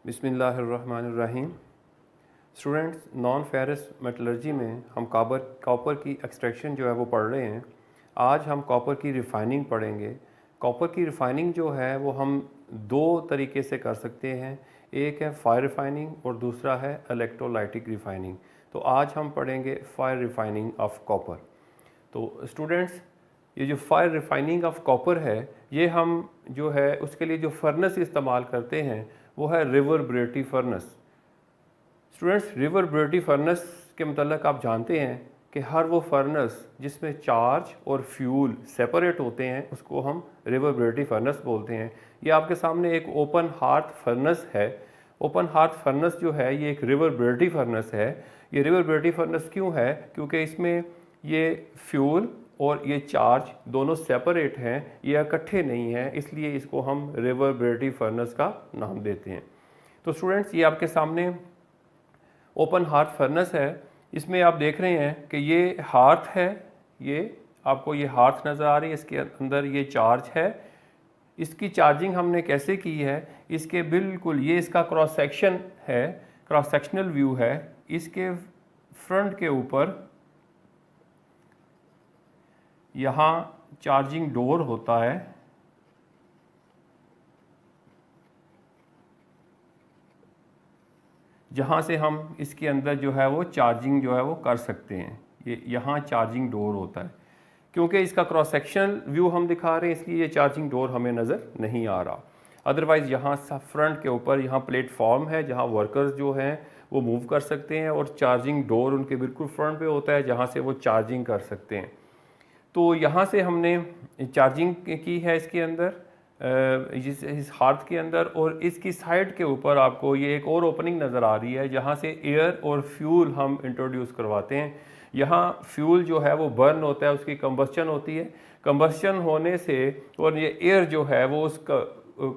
बिस्मिल्लाहिर्रहमानिर्रहीम। Students, non ferrous metallurgy में हम कॉपर की एक्सट्रैक्शन जो है वो पढ़ रहे हैं। आज हम कॉपर की रिफ़ाइनिंग पढ़ेंगे। कॉपर की रिफ़ाइनिंग जो है वो हम दो तरीके से कर सकते हैं। एक है फायर रिफ़ाइनिंग और दूसरा है इलेक्ट्रोलाइटिक रिफ़ाइनिंग। तो आज हम पढ़ेंगे फायर रिफ़ाइनिंग ऑफ कॉपर। तो स्टूडेंट्स, ये जो फायर रिफ़ाइनिंग ऑफ कॉपर है, ये हम जो है उसके लिए जो फर्नेस इस्तेमाल करते हैं वो है रिवर्बरेटिव फर्नेस। स्टूडेंट्स, रिवर्बरेटिव फर्नेस के मतलब आप जानते हैं कि हर वो फर्नेस जिसमें चार्ज और फ्यूल सेपरेट होते हैं उसको हम रिवर्बरेटिव फर्नेस बोलते हैं। ये आपके सामने एक ओपन हार्थ फर्नेस है। ओपन हार्थ फर्नेस जो है ये एक रिवर्बरेटिव फर्नेस है। ये रिवर्बरेटिव फर्नेस क्यों है? क्योंकि इसमें ये फ्यूल और ये चार्ज दोनों सेपरेट हैं, ये इकट्ठे नहीं हैं, इसलिए इसको हम रिवर्बरेटिव फर्नेस का नाम देते हैं। तो स्टूडेंट्स, ये आपके सामने ओपन हार्थ फर्नेस है। इसमें आप देख रहे हैं कि ये हार्थ है, ये आपको ये हार्थ नज़र आ रही है, इसके अंदर ये चार्ज है। इसकी चार्जिंग हमने कैसे की है? इसके बिल्कुल ये इसका क्रॉस सेक्शन है, क्रॉस सेक्शनल व्यू है। इसके फ्रंट के ऊपर यहाँ चार्जिंग डोर होता है, जहाँ से हम इसके अंदर जो है वो चार्जिंग जो है वो कर सकते हैं। ये यहाँ चार्जिंग डोर होता है। क्योंकि इसका क्रॉस सेक्शनल व्यू हम दिखा रहे हैं इसलिए ये चार्जिंग डोर हमें नज़र नहीं आ रहा। अदरवाइज़ यहाँ फ्रंट के ऊपर यहाँ प्लेटफॉर्म है जहाँ वर्कर्स जो हैं वो मूव कर सकते हैं, और चार्जिंग डोर उनके बिल्कुल फ्रंट पे होता है जहाँ से वो चार्जिंग कर सकते हैं। तो यहाँ से हमने चार्जिंग की है इसके अंदर, इस हार्थ के अंदर, और इसकी साइड के ऊपर आपको ये एक और ओपनिंग नज़र आ रही है जहाँ से एयर और फ्यूल हम इंट्रोड्यूस करवाते हैं। यहाँ फ्यूल जो है वो बर्न होता है, उसकी कंबस्चन होती है। कंबस्चन होने से और ये एयर जो है वो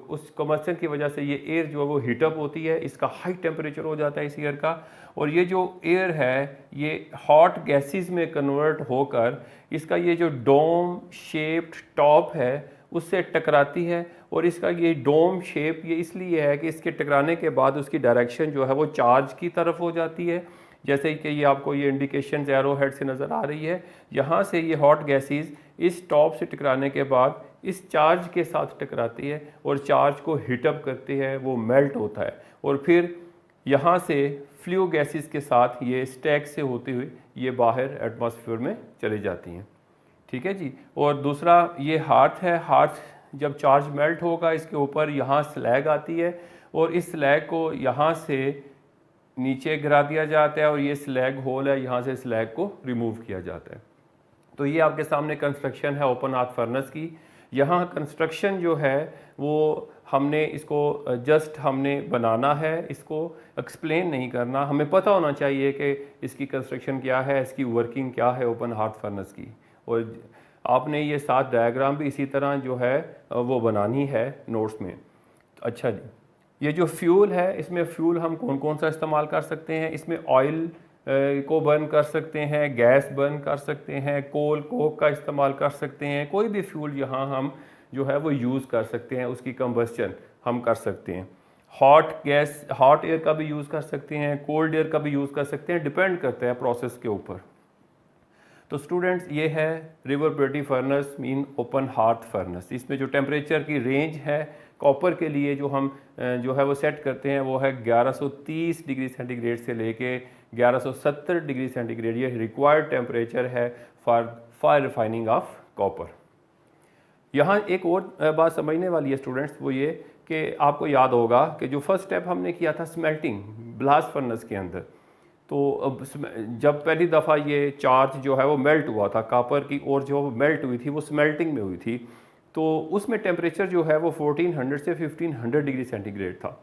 उस कंबस्चन की वजह से ये एयर जो है वो हीटअप होती है, इसका हाई टेम्परेचर हो जाता है इस एयर का, और ये जो एयर है ये हॉट गैसेस में कन्वर्ट होकर इसका ये जो डोम शेप्ड टॉप है उससे टकराती है। और इसका ये डोम शेप ये इसलिए है कि इसके टकराने के बाद उसकी डायरेक्शन जो है वो चार्ज की तरफ हो जाती है, जैसे कि ये आपको ये इंडिकेशन एरो हेड से नज़र आ रही है। यहाँ से ये हॉट गैसेस इस टॉप से टकराने के बाद इस चार्ज के साथ टकराती है और चार्ज को हीटअप करती है, वो मेल्ट होता है, और फिर यहाँ से फ्लू गैसेस के साथ ये स्टैक से होती हुई ये बाहर एटमॉस्फेयर में चली जाती हैं। ठीक है जी। और दूसरा ये हार्थ है। हार्थ जब चार्ज मेल्ट होगा इसके ऊपर यहाँ स्लैग आती है, और इस स्लैग को यहाँ से नीचे गिरा दिया जाता है, और ये स्लैग होल है, यहाँ से स्लैग को रिमूव किया जाता है। तो ये आपके सामने कंस्ट्रक्शन है ओपन हार्थ फर्नेस की। यहाँ कंस्ट्रक्शन जो है वो हमने इसको जस्ट हमने बनाना है, इसको एक्सप्लेन नहीं करना। हमें पता होना चाहिए कि इसकी कंस्ट्रक्शन क्या है, इसकी वर्किंग क्या है ओपन हार्थ फर्नेस की। और आपने ये 7 डायग्राम भी इसी तरह जो है वो बनानी है नोट्स में। अच्छा जी, ये जो फ्यूल है इसमें फ्यूल हम कौन कौन सा इस्तेमाल कर सकते हैं? इसमें ऑयल को बर्न कर सकते हैं, गैस बर्न कर सकते हैं, कोल कोक का इस्तेमाल कर सकते हैं। कोई भी फ्यूल यहाँ हम जो है वो यूज़ कर सकते हैं, उसकी कंबस्चन हम कर सकते हैं। हॉट गैस, हॉट एयर का भी यूज़ कर सकते हैं, कोल्ड एयर का भी यूज़ कर सकते हैं, डिपेंड करता है प्रोसेस के ऊपर। तो स्टूडेंट्स, ये है रिवर्बरेटिव furnace mean open hearth furnace. इसमें जो टेम्परेचर की रेंज है कॉपर के लिए जो हम जो है वो सेट करते हैं वो है 1130 डिग्री सेंटीग्रेड से लेके 1170 डिग्री सेंटीग्रेड। ये रिक्वायर्ड टेम्परेचर है for fire refining of copper. यहाँ एक और बात समझने वाली है स्टूडेंट्स, वो ये कि आपको याद होगा कि जो फर्स्ट स्टेप हमने किया था स्मेल्टिंग ब्लास्ट फर्नेस के अंदर, तो अब जब पहली दफ़ा ये चार्ज जो है वो मेल्ट हुआ था कॉपर की, और जो मेल्ट हुई थी वो स्मेल्टिंग में हुई थी, तो उसमें टेम्परेचर जो है वो 1400 से 1500 डिग्री सेंटीग्रेड था।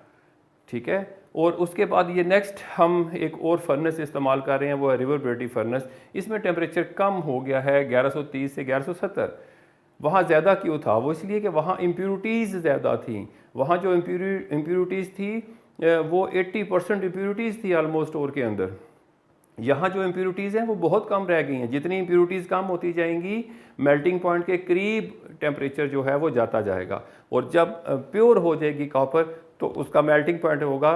ठीक है। और उसके बाद ये नेक्स्ट हम एक और फर्नेस इस्तेमाल कर रहे हैं, वो है रिवर्बरेटिव फर्नेस। इसमें टेम्परेचर कम हो गया है 1130 से 1170। वहाँ ज़्यादा क्यों था? वो इसलिए कि वहाँ इम्प्यूरिटीज़ ज़्यादा थी। वहाँ जो इम्प्यूरिटीज़ थी वो 80% इम्प्यूरिटीज़ थी ऑलमोस्ट ओर के अंदर। यहाँ जो इम्प्यूरिटीज़ हैं वो बहुत कम रह गई हैं। जितनी इम्प्यूरिटीज़ कम होती जाएंगी मेल्टिंग पॉइंट के करीब टेम्परेचर जो है वो जाता जाएगा, और जब प्योर हो जाएगी कॉपर तो उसका मेल्टिंग पॉइंट होगा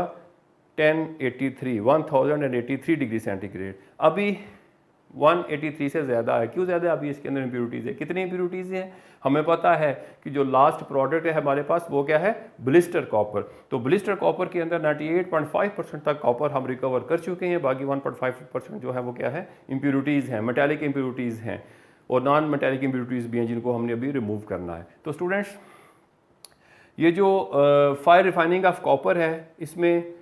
1083 डिग्री सेंटीग्रेड। अभी 183 से ज़्यादा है, क्यों ज़्यादा है? अभी इसके अंदर इम्प्योरिटीज़ है। कितनी इम्प्योरिटीज़ हैं? हमें पता है कि जो लास्ट प्रोडक्ट है हमारे पास वो क्या है? Blister copper. तो ब्लिस्टर कॉपर के अंदर 98.5% तक कॉपर हम रिकवर कर चुके हैं, बाकी 1.5% जो है वो क्या है? इम्प्योरिटीज़ हैं, मेटालिक इम्प्योरिटीज़ हैं और नॉन मेटालिक इम्प्योरिटीज़ भी हैं जिनको हमने अभी रिमूव करना है। तो स्टूडेंट्स, ये जो फायर रिफाइनिंग ऑफ कॉपर है, इसमें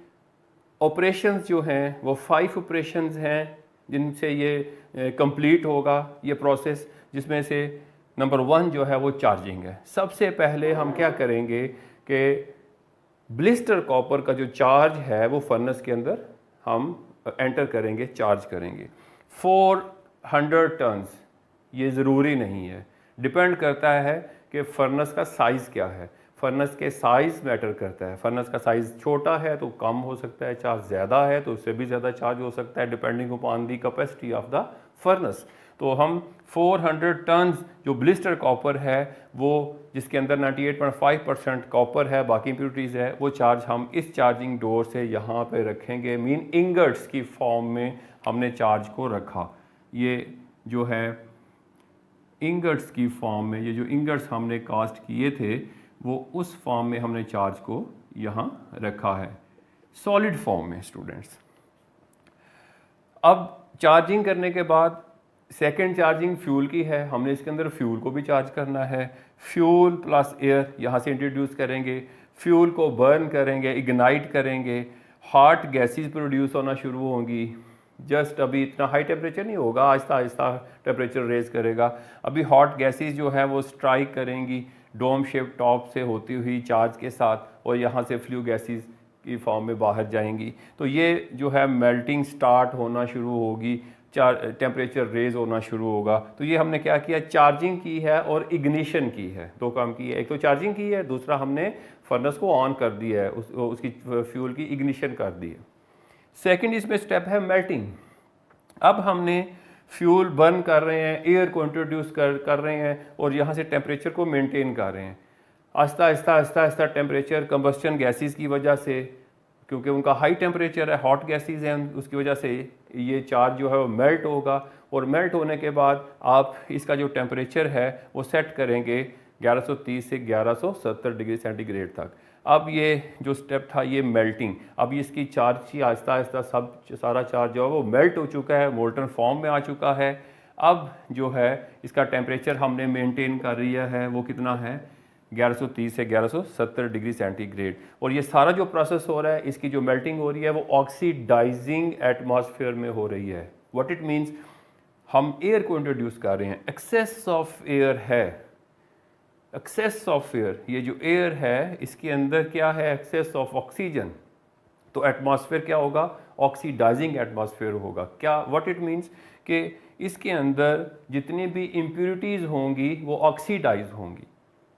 ऑपरेशंस जो हैं वो 5 ऑपरेशंस हैं जिनसे ये कंप्लीट होगा ये प्रोसेस, जिसमें से नंबर 1 जो है वो चार्जिंग है। सबसे पहले हम क्या करेंगे कि ब्लिस्टर कॉपर का जो चार्ज है वो फर्नेस के अंदर हम एंटर करेंगे, चार्ज करेंगे 400 टन्स। ये ज़रूरी नहीं है, डिपेंड करता है कि फर्नेस का साइज़ क्या है। फर्नेस के साइज़ मैटर करता है। फर्नेस का साइज़ छोटा है तो कम हो सकता है चार्ज, ज़्यादा है तो उससे भी ज़्यादा चार्ज हो सकता है, depending upon the capacity of the furnace. तो हम 400 टन्स जो ब्लिस्टर कॉपर है वो, जिसके अंदर 98.5% कॉपर है, बाकी इम्प्योरिटीज़ है, वो चार्ज हम इस चार्जिंग डोर से यहाँ पे रखेंगे। मीन इंगट्स की फॉर्म में हमने चार्ज को रखा। ये जो है इंगट्स की फॉर्म में, ये जो इंगट्स हमने कास्ट किए थे वो उस फॉर्म में हमने चार्ज को यहाँ रखा है, सॉलिड फॉर्म में स्टूडेंट्स। अब चार्जिंग करने के बाद सेकेंड चार्जिंग फ्यूल की है, हमने इसके अंदर फ्यूल को भी चार्ज करना है। फ्यूल प्लस एयर यहाँ से इंट्रोड्यूस करेंगे, फ्यूल को बर्न करेंगे, इग्नाइट करेंगे, हॉट गैसेस प्रोड्यूस होना शुरू होंगी। जस्ट अभी इतना हाई टेम्परेचर नहीं होगा, आहिस्ता आहिस्ता टेम्परेचर रेज करेगा। अभी हॉट गैसेस जो है वो स्ट्राइक करेंगी डोम शेप टॉप से होती हुई चार्ज के साथ, और यहाँ से फ्लू गैसेस की फॉर्म में बाहर जाएंगी। तो ये जो है मेल्टिंग स्टार्ट होना शुरू होगी, टेम्परेचर रेज होना शुरू होगा। तो ये हमने क्या किया? चार्जिंग की है और इग्निशन की है, दो काम की है। एक तो चार्जिंग की है, दूसरा हमने फर्नेस को ऑन कर दिया है, उसकी फ्यूल की इग्निशन कर दी है। सेकेंड इसमें स्टेप है मेल्टिंग। अब हमने फ्यूल बर्न कर रहे हैं, एयर को इंट्रोड्यूस कर रहे हैं और यहाँ से टेम्परेचर को मेंटेन कर रहे हैं। Aahista Aahista Aahista Aahista temperature combustion gases की वजह से, क्योंकि उनका हाई टेम्परेचर है, हॉट गैसेस हैं, उसकी वजह से ये चार्ज जो है वो मेल्ट होगा। और मेल्ट होने के बाद आप इसका जो टेम्परेचर है वो सेट करेंगे 1130 से 1170 डिग्री सेंटीग्रेड तक। अब ये जो स्टेप था ये मेल्टिंग, अब इसकी चार्ज की आहिस्ता आहिस्ता सारा चार्ज जो है वो मेल्ट हो चुका है, मोल्टन फॉर्म में आ चुका है। अब जो है इसका टेम्परेचर हमने मेंटेन कर लिया है, वो कितना है? 1130 से 1170 डिग्री सेंटीग्रेड। और ये सारा जो प्रोसेस हो रहा है, इसकी जो मेल्टिंग हो रही है वो ऑक्सीडाइजिंग एटमॉस्फेयर में हो रही है। व्हाट इट मीन्स, हम एयर को इंट्रोड्यूस कर रहे हैं, एक्सेस ऑफ एयर है, एक्सेस ऑफ एयर। ये जो एयर है इसके अंदर क्या है? Excess of oxygen. तो एटमॉस्फेयर क्या होगा? ऑक्सीडाइजिंग एटमॉस्फेयर होगा। क्या व्हाट इट मीन्स कि इसके अंदर जितनी भी इम्प्योरिटीज़ होंगी वो ऑक्सीडाइज होंगी।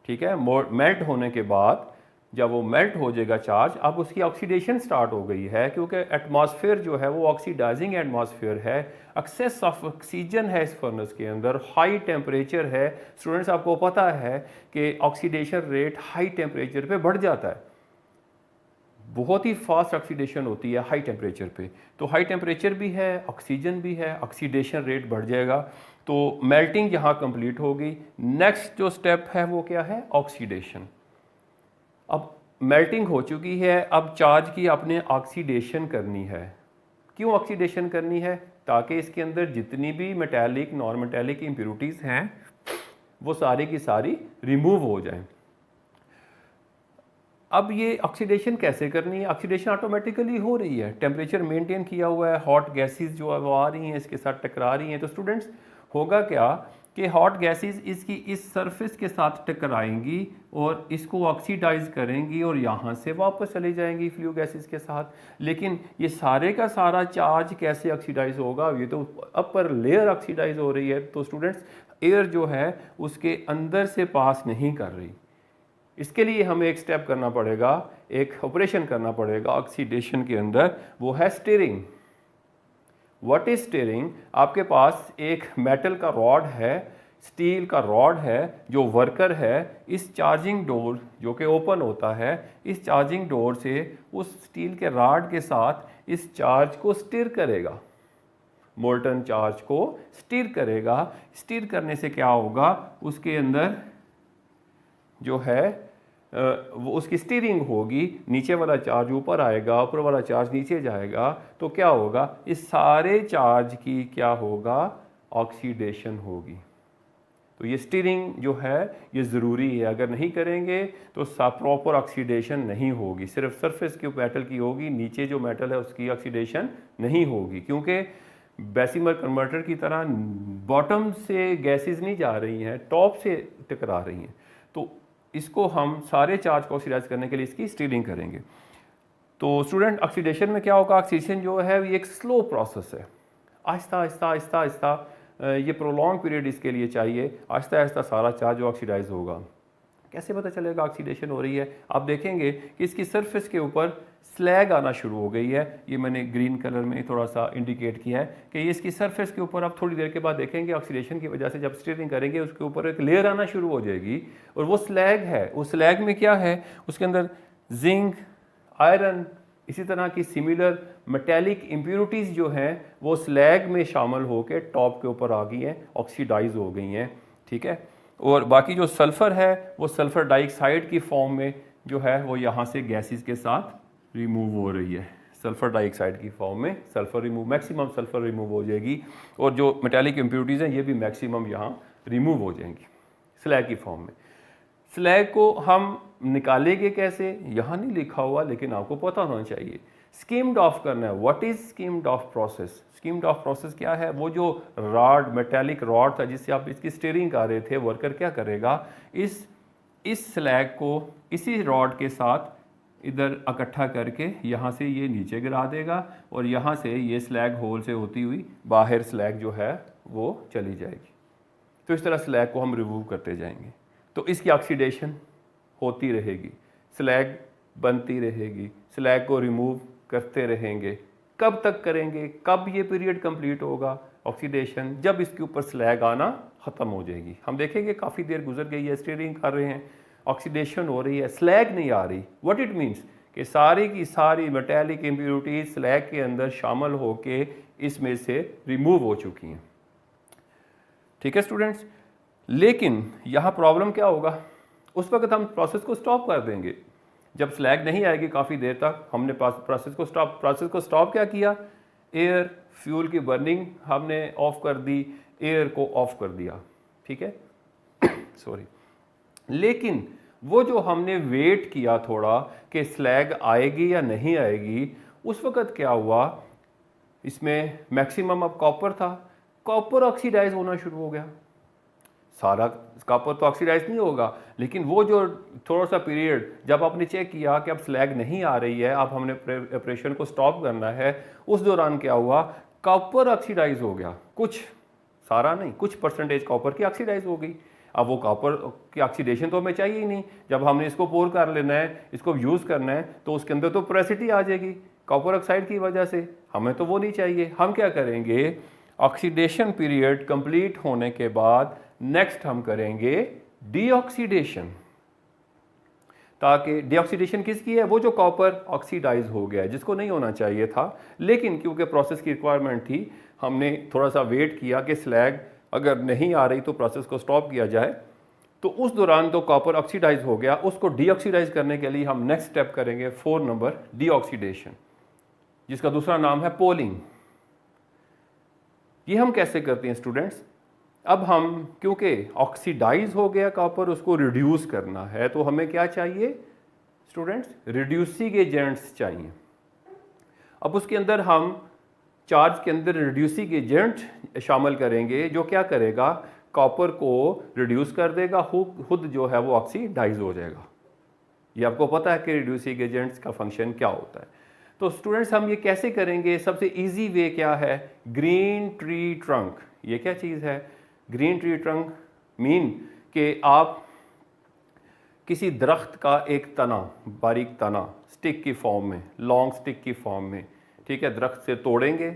ठीक है, मेल्ट होने के बाद जब वो मेल्ट हो जाएगा चार्ज, अब उसकी ऑक्सीडेशन स्टार्ट हो गई है, क्योंकि एटमॉस्फेयर जो है वो ऑक्सीडाइजिंग एटमॉस्फेयर है, एक्सेस ऑफ ऑक्सीजन है इस फर्नेस के अंदर, हाई टेम्परेचर है। स्टूडेंट्स, आपको पता है कि ऑक्सीडेशन रेट हाई टेम्परेचर पे बढ़ जाता है, बहुत ही फास्ट ऑक्सीडेशन होती है हाई टेम्परेचर पे। तो हाई टेम्परेचर भी है, ऑक्सीजन भी है, ऑक्सीडेशन रेट बढ़ जाएगा। तो मेल्टिंग यहाँ कंप्लीट होगी। नेक्स्ट जो स्टेप है वो क्या है? ऑक्सीडेशन। अब मेल्टिंग हो चुकी है, अब चार्ज की आपने ऑक्सीडेशन करनी है। क्यों ऑक्सीडेशन करनी है? ताकि इसके अंदर जितनी भी मेटालिक नॉन मेटालिक इम्प्योरिटीज़ हैं वो सारी की सारी रिमूव हो जाएं। अब ये ऑक्सीडेशन कैसे करनी है? ऑक्सीडेशन ऑटोमेटिकली हो रही है, टेम्परेचर मेंटेन किया हुआ है, हॉट गैसेस जो है वो आ रही हैं, इसके साथ टकरा रही हैं। तो स्टूडेंट्स, होगा क्या कि हॉट गैसेस इसकी इस सरफेस के साथ टकराएंगी और इसको ऑक्सीडाइज करेंगी और यहाँ से वापस चली जाएंगी फ्लू गैसेस के साथ। लेकिन ये सारे का सारा चार्ज कैसे ऑक्सीडाइज होगा? ये तो अपर लेयर ऑक्सीडाइज हो रही है। तो स्टूडेंट्स, एयर जो है उसके अंदर से पास नहीं कर रही। इसके लिए हमें एक स्टेप करना पड़ेगा, एक ऑपरेशन करना पड़ेगा ऑक्सीडेशन के अंदर, वो है स्टीयरिंग। What is steering? आपके पास एक मेटल का रॉड है, स्टील का रॉड है जो वर्कर है, इस चार्जिंग डोर जो कि ओपन होता है, इस चार्जिंग डोर से उस स्टील के रॉड के साथ इस चार्ज को स्टिर करेगा, मोल्टन चार्ज को स्टिर करेगा। स्टिर करने से क्या होगा, उसके अंदर जो है वो उसकी स्टीयरिंग होगी, नीचे वाला चार्ज ऊपर आएगा, ऊपर वाला चार्ज नीचे जाएगा, तो क्या होगा, इस सारे चार्ज की क्या होगा, ऑक्सीडेशन होगी। तो ये स्टीयरिंग जो है ये ज़रूरी है, अगर नहीं करेंगे तो प्रॉपर ऑक्सीडेशन नहीं होगी, सिर्फ सरफेस के मेटल की होगी, नीचे जो मेटल है उसकी ऑक्सीडेशन नहीं होगी, क्योंकि बेसिमर कन्वर्टर की तरह बॉटम से गैसेस नहीं जा रही हैं, टॉप से टकरा रही हैं। तो इसको हम सारे चार्ज को ऑक्सीडाइज करने के लिए इसकी स्टीयरिंग करेंगे। तो स्टूडेंट, ऑक्सीडेशन में क्या होगा, ऑक्सीडेशन जो है ये एक स्लो प्रोसेस है, आहिस्ता आहिस्ता आहिस्ता आहिस्ता, ये प्रोलॉन्ग पीरियड इसके लिए चाहिए, आहिस्ता आहिस्ता सारा चार्ज ऑक्सीडाइज होगा। कैसे पता चलेगा ऑक्सीडेशन हो रही है, आप देखेंगे कि इसकी सरफेस के ऊपर स्लैग आना शुरू हो गई है, ये मैंने ग्रीन कलर में थोड़ा सा इंडिकेट किया है कि ये इसकी सरफेस के ऊपर, आप थोड़ी देर के बाद देखेंगे ऑक्सीडेशन की वजह से जब स्टीयरिंग करेंगे उसके ऊपर एक लेयर आना शुरू हो जाएगी, और वो स्लैग है, उस स्लैग में क्या है, उसके अंदर जिंक, आयरन, इसी तरह की सिमिलर मेटेलिक इम्प्योरिटीज़ जो हैं वो स्लैग में शामिल होकर टॉप के ऊपर आ गई हैं, ऑक्सीडाइज हो गई हैं, ठीक है। और बाकी जो सल्फ़र है वो सल्फ़र डाइऑक्साइड की फॉर्म में जो है वो यहाँ से गैसेस के साथ रिमूव हो रही है, सल्फ़र डाइऑक्साइड की फॉर्म में sulphur remove, maximum sulphur remove हो जाएगी, और जो मेटेलिक इम्प्योरिटीज़ हैं ये भी मैक्सिमम यहाँ रिमूव हो जाएंगी स्लैग की फॉर्म में। स्लैग को हम निकालेंगे कैसे, यहाँ नहीं लिखा हुआ लेकिन आपको पता होना चाहिए। स्कीम्ड ऑफ करना है, what is schemed of process. Schemed of process क्या है, वो जो रॉड, मेटेलिक रॉड था जिससे आप इसकी स्टीयरिंग कर रहे थे, वर्कर क्या करेगा, इस स्लैग को इसी रॉड के साथ इधर इकट्ठा करके यहाँ से ये नीचे गिरा देगा, और यहाँ से ये स्लैग होल से होती हुई बाहर स्लैग जो है वो चली जाएगी। तो इस तरह स्लैग को हम रिमूव करते जाएंगे, तो इसकी ऑक्सीडेशन होती रहेगी, स्लैग बनती रहेगी, स्लैग को रिमूव करते रहेंगे। कब तक करेंगे, कब ये पीरियड कंप्लीट होगा ऑक्सीडेशन, जब इसके ऊपर स्लैग आना ख़त्म हो जाएगी। हम देखेंगे काफ़ी देर गुजर गई है, स्टीयरिंग कर रहे हैं, ऑक्सीडेशन हो रही है, स्लैग नहीं आ रही। व्हाट इट मीन्स कि सारी की सारी मेटेलिक इम्प्योरिटीज स्लैग के अंदर शामिल होके इसमें से रिमूव हो चुकी हैं, ठीक है स्टूडेंट्स। लेकिन यहाँ प्रॉब्लम क्या होगा, उस वक्त हम प्रोसेस को स्टॉप कर देंगे, जब स्लैग नहीं आएगी काफ़ी देर तक, हमने प्रोसेस को स्टॉप क्या किया, एयर फ्यूल की बर्निंग हमने ऑफ कर दी, एयर को ऑफ कर दिया, ठीक है सॉरी। लेकिन वो जो हमने वेट किया थोड़ा कि स्लैग आएगी या नहीं आएगी, उस वक्त क्या हुआ, इसमें मैक्सिमम अब कॉपर था, कॉपर ऑक्सीडाइज होना शुरू हो गया। सारा कॉपर तो ऑक्सीडाइज नहीं होगा, लेकिन वो जो थोड़ा सा पीरियड जब आपने चेक किया कि अब स्लैग नहीं आ रही है, अब हमने ऑपरेशन को स्टॉप करना है, उस दौरान क्या हुआ, कॉपर ऑक्सीडाइज हो गया, कुछ, सारा नहीं, कुछ परसेंटेज कॉपर की ऑक्सीडाइज हो गई। अब वो कॉपर की ऑक्सीडेशन तो हमें चाहिए ही नहीं, जब हमने इसको पोर कर लेना है, इसको यूज़ करना है, तो उसके अंदर तो पोरेसिटी आ जाएगी कॉपर ऑक्साइड की वजह से, हमें तो वो नहीं चाहिए। हम क्या करेंगे, ऑक्सीडेशन पीरियड कंप्लीट होने के बाद नेक्स्ट हम करेंगे डीऑक्सीडेशन, ताकि डीऑक्सीडेशन किसकी है, वो जो कॉपर ऑक्सीडाइज हो गया है, जिसको नहीं होना चाहिए था, लेकिन क्योंकि प्रोसेस की रिक्वायरमेंट थी, हमने थोड़ा सा वेट किया कि स्लैग अगर नहीं आ रही तो प्रोसेस को स्टॉप किया जाए। तो उस दौरान तो कॉपर ऑक्सीडाइज हो गया, उसको डीऑक्सीडाइज करने के लिए हम नेक्स्ट स्टेप करेंगे 4 नंबर, डीऑक्सीडेशन, जिसका दूसरा नाम है पोलिंग। ये हम कैसे करते हैं स्टूडेंट्स, अब हम क्योंकि ऑक्सीडाइज हो गया कॉपर, उसको रिड्यूस करना है, तो हमें क्या चाहिए स्टूडेंट्स, रिड्यूसिंग एजेंट्स चाहिए। अब उसके अंदर हम चार्ज के अंदर रिड्यूसिंग एजेंट शामिल करेंगे, जो क्या करेगा, कॉपर को रिड्यूस कर देगा, खुद जो है वो ऑक्सीडाइज हो जाएगा। ये आपको पता है कि रिड्यूसिंग एजेंट्स का फंक्शन क्या होता है। तो स्टूडेंट्स हम ये कैसे करेंगे, सबसे इजी वे क्या है, ग्रीन ट्री ट्रंक। ये क्या चीज़ है, ग्रीन ट्री ट्रंक मीन कि आप किसी दरख्त का एक तना, बारीक तना, स्टिक की फॉर्म में, लॉन्ग स्टिक की फॉर्म में, ठीक है, दरख्त से तोड़ेंगे,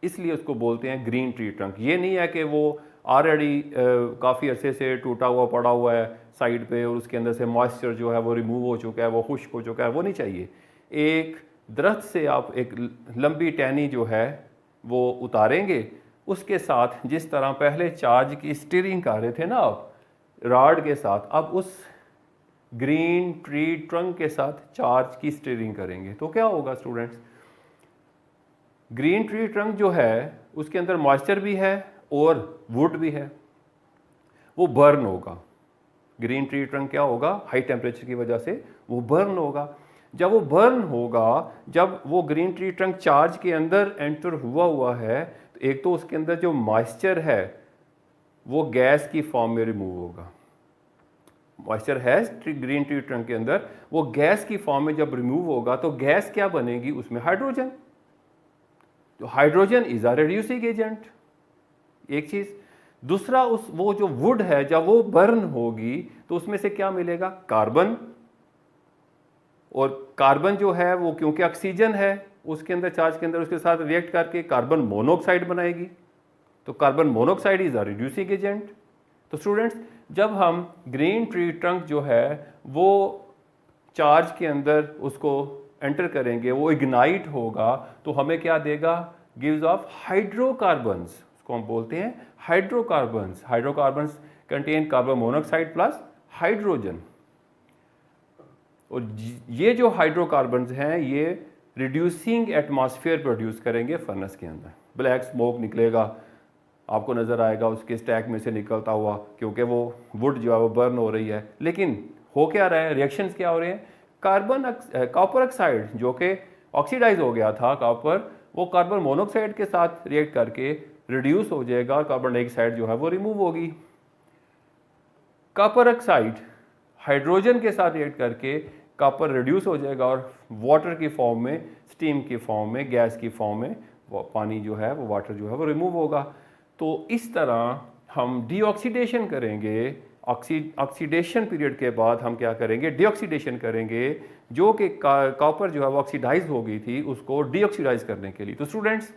इसलिए उसको बोलते हैं ग्रीन ट्री ट्रंक। ये नहीं है कि वो ऑलरेडी काफ़ी अरसे से टूटा हुआ पड़ा हुआ है साइड पे और उसके अंदर से मॉइस्चर जो है वो रिमूव हो चुका है, वो खुश्क हो चुका है, वो नहीं चाहिए। एक दरख्त से आप एक लंबी टहनी जो है वो उतारेंगे, उसके साथ जिस तरह पहले चार्ज की स्टीयरिंग कर रहे थे ना आप रॉड के साथ, अब उस ग्रीन ट्री ट्रंक के साथ चार्ज की स्टीयरिंग करेंगे तो क्या होगा स्टूडेंट्स, ग्रीन ट्री ट्रंक जो है उसके अंदर मॉइस्चर भी है और वुड भी है, वो बर्न होगा। ग्रीन ट्री ट्रंक क्या होगा, हाई टेम्परेचर की वजह से वो बर्न होगा। जब वो बर्न होगा, जब वो ग्रीन ट्री ट्रंक चार्ज के अंदर एंटर हुआ है, तो एक तो उसके अंदर जो मॉइस्चर है वो गैस की फॉर्म में रिमूव होगा। मॉइस्चर है ग्रीन ट्री ट्रंक के अंदर, वो गैस की फॉर्म में जब रिमूव होगा तो गैस क्या बनेगी, उसमें हाइड्रोजन। तो hydrogen is a reducing agent, एक चीज। दूसरा, उस वो जो वुड है जब वो बर्न होगी तो उसमें से क्या मिलेगा, कार्बन। और कार्बन जो है वो क्योंकि ऑक्सीजन है उसके अंदर चार्ज के अंदर, उसके साथ रिएक्ट करके कार्बन मोनोऑक्साइड बनाएगी, तो carbon monoxide is a reducing agent. तो स्टूडेंट्स, जब हम ग्रीन ट्री ट्रंक जो है वो चार्ज के अंदर उसको एंटर करेंगे, वो इग्नाइट होगा तो हमें क्या देगा, गिव्स ऑफ हाइड्रोकार्बन्स, उसको हम बोलते हैं hydrocarbons. Hydrocarbons contain carbon monoxide plus hydrogen. और ये जो हाइड्रोकार्बन्स हैं ये रिड्यूसिंग एटमॉस्फेयर प्रोड्यूस करेंगे फर्नेस के अंदर। ब्लैक स्मोक निकलेगा, आपको नज़र आएगा उसके स्टैक में से निकलता हुआ, क्योंकि वो वुड जो है वो बर्न हो रही है। लेकिन हो क्या रहा है, रिएक्शंस क्या हो रहे हैं, कॉपर ऑक्साइड जो कि ऑक्सीडाइज हो गया था कॉपर, वो कार्बन मोनोऑक्साइड के साथ रिएक्ट करके रिड्यूस हो जाएगा और कार्बन डाइऑक्साइड जो है वो रिमूव होगी। कॉपर ऑक्साइड हाइड्रोजन के साथ रिएक्ट करके कॉपर रिड्यूस हो जाएगा और वाटर की फॉर्म में, स्टीम की फॉर्म में, गैस की फॉर्म में पानी जो है वो वाटर जो है वो रिमूव होगा। तो इस तरह हम डीऑक्सीडेशन करेंगे। ऑक्सीडेशन पीरियड के बाद हम क्या करेंगे, डीऑक्सीडेशन करेंगे, जो कि कॉपर जो है वो ऑक्सीडाइज हो गई थी उसको डीऑक्सीडाइज करने के लिए। तो स्टूडेंट्स,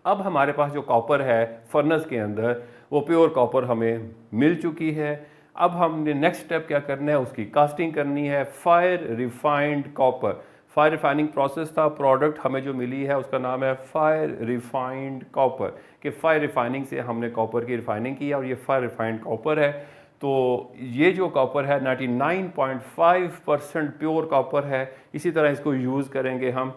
अब हमारे पास जो कॉपर है फर्नेस के अंदर वो प्योर कॉपर हमें मिल चुकी है। अब हमने नेक्स्ट स्टेप क्या करना है, उसकी कास्टिंग करनी है। Fire refined copper, fire refining process था, प्रोडक्ट हमें जो मिली है उसका नाम है फायर रिफाइंड कॉपर, कि फायर रिफाइनिंग से हमने कॉपर की रिफाइनिंग की और ये फायर रिफाइंड कॉपर है। तो ये जो कॉपर है 99.5% प्योर कॉपर है। इसी तरह इसको यूज़ करेंगे हम,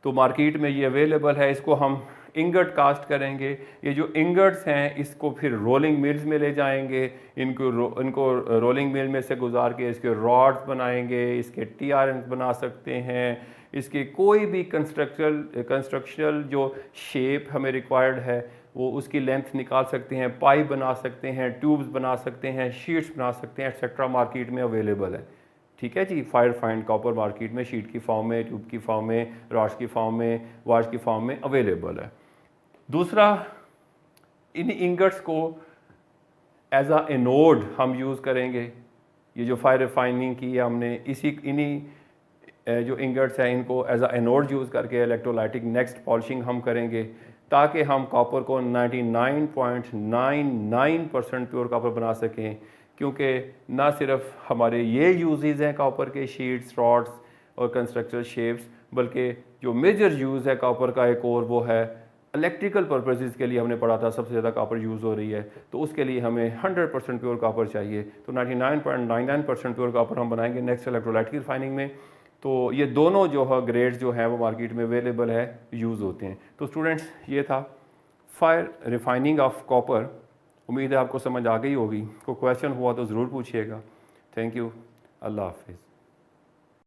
तो मार्केट में ये अवेलेबल है। इसको हम इंगट कास्ट करेंगे। ये जो इंगट्स हैं इसको फिर रोलिंग मिल्स में ले जाएंगे, इनको रोलिंग मिल में से गुजार के इसके रॉड्स बनाएंगे, इसके TRNs बना सकते हैं, इसके कोई भी कंस्ट्रक्शनल जो शेप हमें रिक्वायर्ड है वो उसकी लेंथ निकाल सकते हैं, पाइप बना सकते हैं, ट्यूब्स बना सकते हैं, शीट्स बना सकते हैं, एक्सेट्रा मार्केट में अवेलेबल है। ठीक है जी, फायर फाइंड कॉपर मार्केट में शीट की फॉर्म में, ट्यूब की फॉर्म में, रॉड्स की फॉर्म में, वाश की फॉर्म में अवेलेबल है। दूसरा, इन इंगट्स को एज अ एनोड हम यूज़ करेंगे। ये जो फायर रिफाइनिंग की है हमने, इन्हीं जो इंगट्स हैं इनको एज अ एनोड यूज़ करके इलेक्ट्रोलाइटिक नेक्स्ट पॉलिशिंग हम करेंगे, ताकि हम कॉपर को 99.99% प्योर कॉपर बना सकें। क्योंकि ना सिर्फ हमारे ये यूजेस हैं कॉपर के, शीट्स, रॉड्स और कंस्ट्रक्चरल शेप्स, बल्कि जो मेजर यूज़ है कॉपर का एक और वो है इलेक्ट्रिकल पर्पसेस के लिए। हमने पढ़ा था सबसे ज़्यादा कॉपर यूज़ हो रही है, तो उसके लिए हमें 100% प्योर कॉपर चाहिए। तो 99.99% प्योर कॉपर हम बनाएंगे नेक्स्ट इलेक्ट्रोलाइट की रिफाइनिंग में। तो ये दोनों जो है ग्रेड्स जो हैं वो मार्केट में अवेलेबल है, यूज़ होते हैं। तो स्टूडेंट्स, ये था फायर रिफाइनिंग ऑफ कॉपर। उम्मीद है आपको समझ आ गई होगी। कोई क्वेश्चन हुआ तो ज़रूर पूछिएगा। थैंक यू, अल्लाह हाफिज़।